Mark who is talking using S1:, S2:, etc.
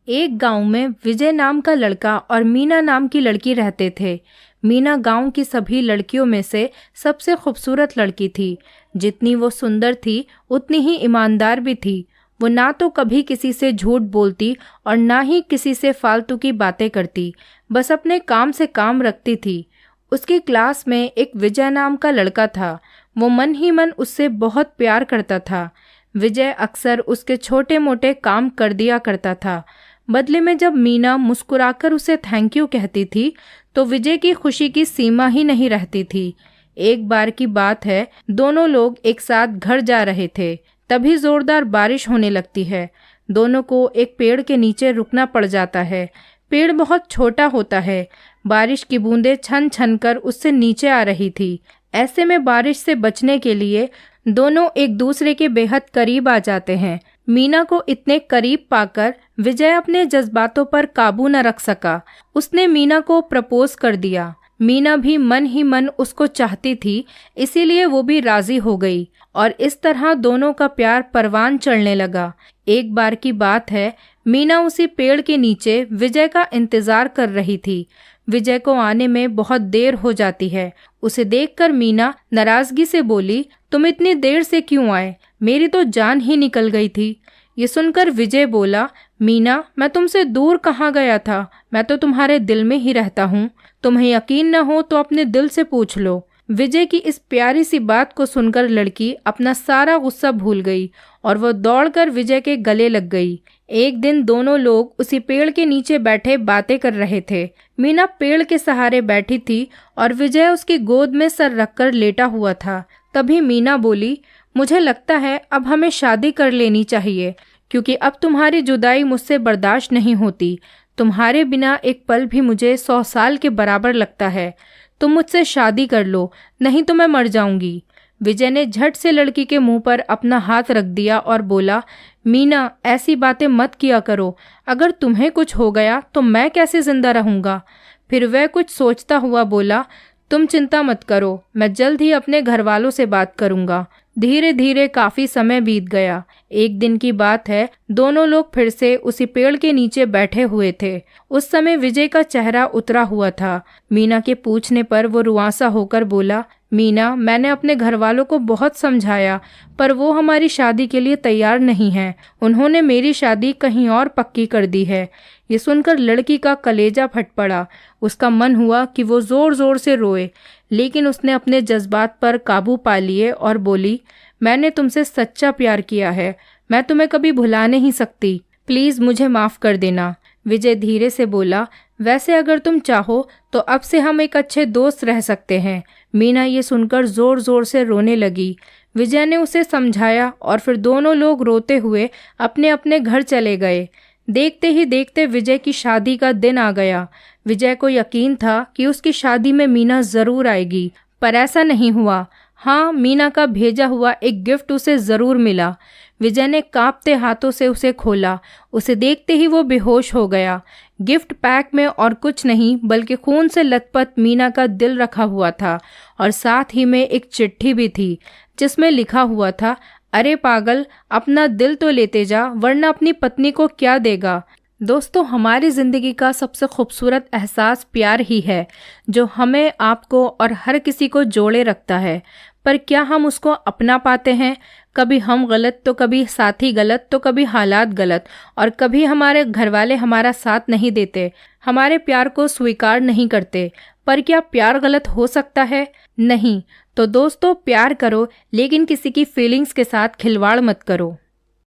S1: एक गांव में विजय नाम का लड़का और मीना नाम की लड़की रहते थे। मीना गांव की सभी लड़कियों में से सबसे खूबसूरत लड़की थी। जितनी वो सुंदर थी उतनी ही ईमानदार भी थी। वो ना तो कभी किसी से झूठ बोलती और ना ही किसी से फालतू की बातें करती, बस अपने काम से काम रखती थी। उसकी क्लास में एक विजय नाम का लड़का था। वो मन ही मन उससे बहुत प्यार करता था। विजय अक्सर उसके छोटे मोटे काम कर दिया करता था। बदले में जब मीना मुस्कुराकर उसे थैंक यू कहती थी तो विजय की खुशी की सीमा ही नहीं रहती थी। एक बार की बात है, दोनों लोग एक साथ घर जा रहे थे, तभी जोरदार बारिश होने लगती है। दोनों को एक पेड़ के नीचे रुकना पड़ जाता है। पेड़ बहुत छोटा होता है। बारिश की बूंदें छन छन कर उससे नीचे आ रही थी। ऐसे में बारिश से बचने के लिए दोनों एक दूसरे के बेहद करीब आ जाते हैं। मीना को इतने करीब पाकर विजय अपने जज्बातों पर काबू न रख सका। उसने मीना को प्रपोज कर दिया। मीना भी मन ही मन उसको चाहती थी, इसीलिए वो भी राजी हो गई और इस तरह दोनों का प्यार परवान चढ़ने लगा। एक बार की बात है, मीना उसी पेड़ के नीचे विजय का इंतजार कर रही थी। विजय को आने में बहुत देर हो जाती है। उसे देखकर मीना नाराजगी से बोली, तुम इतनी देर से क्यों आए? मेरी तो जान ही निकल गई थी। ये सुनकर विजय बोला, मीना, मैं तुमसे दूर कहाँ गया था, मैं तो तुम्हारे दिल में ही रहता हूँ। तुम्हें यकीन न हो तो अपने दिल से पूछ लो। विजय की इस प्यारी सी बात को सुनकर लड़की अपना सारा गुस्सा भूल गई और वो दौड़कर विजय के गले लग गई। एक दिन दोनों लोग उसी पेड़ के नीचे बैठे बातें कर रहे थे। मीना पेड़ के सहारे बैठी थी और विजय उसकी गोद में सर रखकर लेटा हुआ था। तभी मीना बोली, मुझे लगता है अब हमें शादी कर लेनी चाहिए, क्योंकि अब तुम्हारी जुदाई मुझसे बर्दाश्त नहीं होती। तुम्हारे बिना एक पल भी मुझे 100 साल के बराबर लगता है। तुम मुझसे शादी कर लो, नहीं तो मैं मर जाऊंगी। विजय ने झट से लड़की के मुंह पर अपना हाथ रख दिया और बोला, मीना, ऐसी बातें मत किया करो। अगर तुम्हें कुछ हो गया तो मैं कैसे जिंदा रहूंगा? फिर वह कुछ सोचता हुआ बोला, तुम चिंता मत करो, मैं जल्द ही अपने घर वालों से बात करूंगा। धीरे धीरे काफी समय बीत गया। एक दिन की बात है, दोनों लोग फिर से उसी पेड़ के नीचे बैठे हुए थे। उस समय विजय का चेहरा उतरा हुआ था। मीना के पूछने पर वो रुआंसा होकर बोला, मीना, मैंने अपने घर वालों को बहुत समझाया, पर वो हमारी शादी के लिए तैयार नहीं हैं। उन्होंने मेरी शादी कहीं और पक्की कर दी है। ये सुनकर लड़की का कलेजा फट पड़ा। उसका मन हुआ कि वो जोर जोर से रोए, लेकिन उसने अपने जज्बात पर काबू पा लिए और बोली, मैंने तुमसे सच्चा प्यार किया है, मैं तुम्हें कभी भुला नहीं सकती। प्लीज मुझे माफ कर देना। विजय धीरे से बोला, वैसे अगर तुम चाहो तो अब से हम एक अच्छे दोस्त रह सकते हैं। मीना ये सुनकर जोर जोर से रोने लगी। विजय ने उसे समझाया और फिर दोनों लोग रोते हुए अपने अपने घर चले गए। देखते ही देखते विजय की शादी का दिन आ गया। विजय को यकीन था कि उसकी शादी में मीना जरूर आएगी, पर ऐसा नहीं हुआ। हाँ, मीना का भेजा हुआ एक गिफ्ट उसे जरूर मिला। विजय ने कांपते हाथों से उसे खोला। उसे देखते ही वो बेहोश हो गया। गिफ्ट पैक में और कुछ नहीं बल्कि खून से लथपथ मीना का दिल रखा हुआ था और साथ ही में एक चिट्ठी भी थी जिसमें लिखा हुआ था, अरे पागल, अपना दिल तो लेते जा, वरना अपनी पत्नी को क्या देगा। दोस्तों, हमारी ज़िंदगी का सबसे खूबसूरत एहसास प्यार ही है, जो हमें, आपको और हर किसी को जोड़े रखता है। पर क्या हम उसको अपना पाते हैं? कभी हम गलत तो कभी साथी गलत तो कभी हालात गलत, और कभी हमारे घर वाले हमारा साथ नहीं देते, हमारे प्यार को स्वीकार नहीं करते। पर क्या प्यार गलत हो सकता है? नहीं। तो दोस्तों, प्यार करो, लेकिन किसी की फीलिंग्स के साथ खिलवाड़ मत करो।